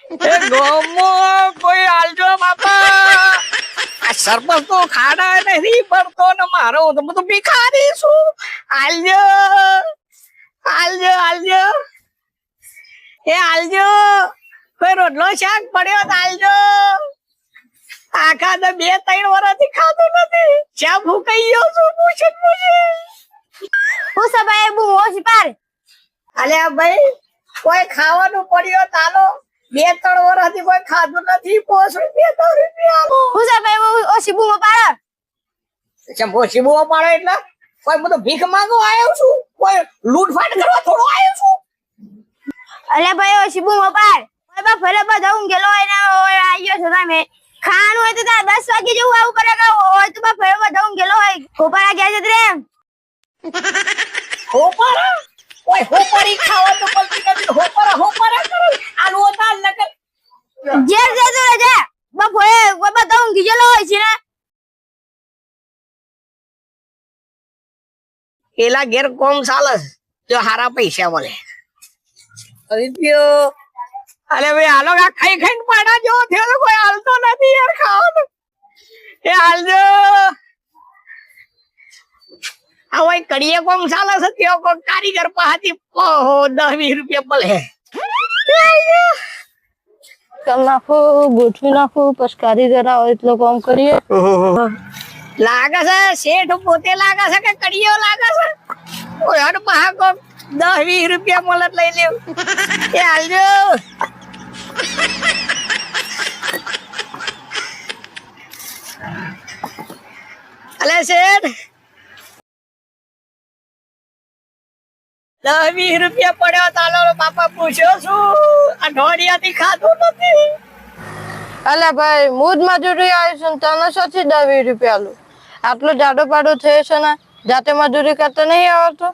એ ગોમો કોઈ આલજો બાપા. આ સરપંચ તો ખાડા નથી પડતો ને મારો તો બધું ભિખારી છું. આલજો આલજો આલજો એ આલજો. કોઈ રોટલો શાક પડ્યો તો આલજો. આખા તો 2-3 વર્ષથી ખાધું નથી. ચા ભૂકાઈ ગયો છું પૂછે. હું સભાએ બૂમો પાર. અલ્યા ભાઈ કોઈ ખાવાનું પડ્યો તાલો. 2-3 વર્ષથી કોઈ ખાધું નથી. 5 રૂપિયા 10 રૂપિયા આલો. હું સભાએ ઓછી બૂમો પાર. ઓછી બૂમો પાડો એટલે કોઈ બધો ભીખ માંગવા આવ્યો છું? કોઈ લૂંટફાટ કરવા થોડો આવ્યો છું? અલ્યા ભાઈ ઓછી બૂમો પાર. ઓય બા ફરે બધા ઊંઘેલો હોય ને ઓય આયો છો તમે. ખાવાનું હોય તો 10 વાગે જેવું આવું કરે કે હોય તો બા ફરે બધા ઊંઘેલો હોય. ખોપારા ગયા છે રે. હોપારા કોઈ હોપારી ખાવાનું બોલતી નથી. હોપારા કરો આલુ તાલ લગન જેર જતો રે. બા ફરે બધા ઊંઘી ગયેલો હોય છે ને. એલા ઘેર કોમ ચાલે જો હારા પૈસા મળે. અરે ભાઈ હાલો ખાઈ ખાઈને પાડા જેવો થયો તો કોઈ હાલતો નથી યાર ખાવાનું. એ હાલજો. આ ભાઈ કડીએ કોમ ચાલે છે ત્યાં કોઈ કારીગર પાસેથી 10-20 રૂપિયા મળે. કમ નાખો ગોઠવી નાખો પછી કારીગર આવે એટલો કામ કરીએ. લાગે છે શેઠ પોતે લાગે છે કે કડીઓ લાગે છે? કોઈ હડ પા કોક 10-20 રૂપિયા મળે લઈ લેવું. એ હાલજો. અલે શેઠ 10-20 રૂપિયા પડ્યો તાલો બાપા પૂછ્યો છું. અઠવાડિયાથી ખાધું નથી. અલે ભાઈ મુદ મજૂરી આવી છે તને શોથી 10-20 રૂપિયા લો. આટલો જાડો પાડો થયો છે ને જાતે મજૂરી કરતા નહીં આવડતો?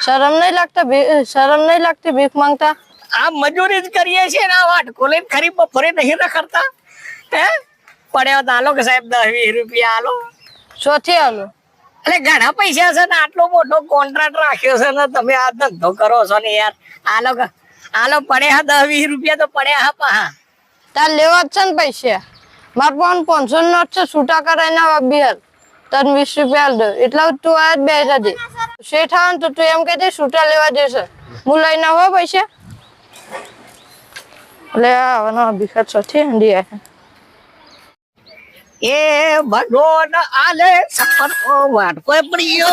શરમ નહીં લાગતી ભીખ માંગતા? આ મજૂરી જ કરીએ છીએ ને વાટ કોલે ખરી બપોરે નહીં રખડતા. હે પડ્યો તાલો કે સાહેબ 10-20 રૂપિયા આલો. શોથી આલો? એટલે ઘણા પૈસા છે ને આટલો મોટો કોન્ટ્રાક્ટ રાખ્યો છે ને તમે આ ધંધો કરો છો ને યાર. આલો પડે હા 10-20 રૂપિયા તો પડ્યા હા પા. તાર લેવા જ છે ને પૈસા? માર પણ 500 નોટ છે છૂટા કરાઈને બિહાર તને 20 રૂપિયા આલ દો. એટલા તું આ જ બે દે શેઠ આવે ને તો તું એમ કહી દે છૂટા લેવા દેશે. હું લઈને હો પૈસા લે આવવાનો ભીખર છોથી હંડી આવે. એ ભગવાન આલે સફર વાટ કોઈ પડ્યો.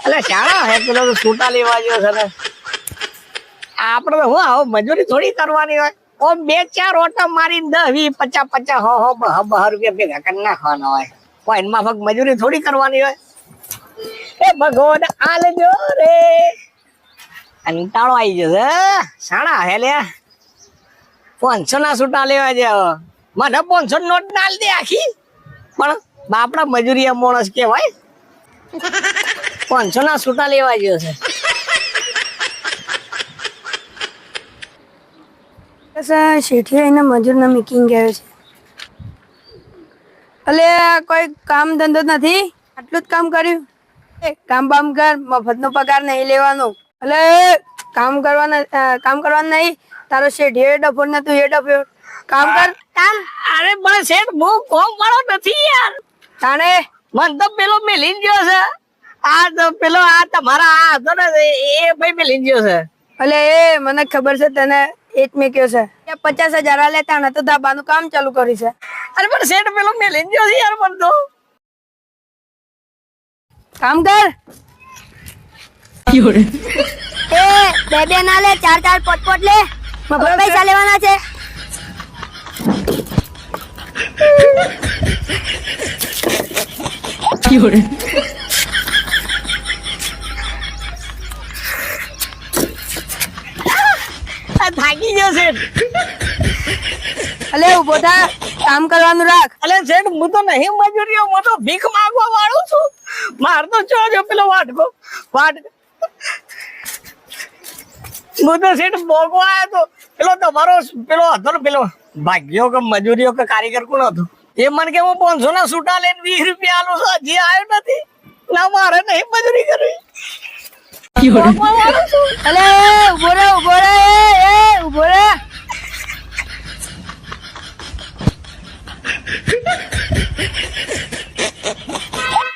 એટલે શાળા હે પેલો છૂટા લેવા ગયો છે ને. આપડે તો હું આવો મજૂરી થોડી કરવાની હોય. ઓમ 2-4 ઓટા મારીને 10-20-50-50 રૂપિયા ભેગા કરી નાખવાના હોય. કોઈ એમાં ફક્ત મજૂરી થોડી કરવાની હોય. એ ભગવાન આલજો રે. કંટાળો આવી જશે. શાળા હે લે 500 ના છૂટા લેવા જાવ. મને 500 નોટ નાલ દે આખી. પણ બાપડા મજૂરી માણસ કેવાય. 500 ના છૂટા લેવા ગયો છે. શેઠી આઈને મજૂરના મીટિંગ ગયો છે. અલે કોઈ કામ ધંધો નથી? આટલું જ કામ કર્યું? કામ બામ કર, મફતનો પગાર નહીં લેવાનો. અલે કામ કરવાનું નહીં. તારો શેઠ એ ડફોર ને તું એ ડફોર. કામ કર કામ. અરે પણ શેઠ બહુ કોમ વાળો નથી યાર. તાણે મન તો પેલો મેલી ગયો છે. આ તો પેલો આ તમારા આ હતો ને એ ભાઈ મેલી ગયો છે. અલે એ મને ખબર છે તને એક મેં કયો છે 50,000 લેતા ને તો ધાબાનું કામ ચાલુ કરી છે. અરે પણ શેઠ પેલો મેલી ગયો છે યાર. મને તો કામ કર. એ બે ના લે 4-4 પોટ લે. મફત પૈસા લેવાના છે. થાકી ગયો શેઠ. અલે ઉભો થા કામ કરવાનું રાખ. અલે શેઠ હું તો નહીં મજૂરીઓ. હું તો ભીખ માંગવા વાળો છું. માર તો જો પેલો વાટકો હું તો શેઠ ભોગવા આવ્યો તો. પેલો તમારો પેલો હતો ને પેલો ભાગ્યો કે મજૂરીઓ કે કારીગર કોણ હતો એ મને કે હું 500 ના છૂટા લઈને 20 રૂપિયા આલું છું. હજી આવ્યો નથી. ના મારે નહીં મજૂરી કરવી. અલે ઉભો રે એ ઉભો રે.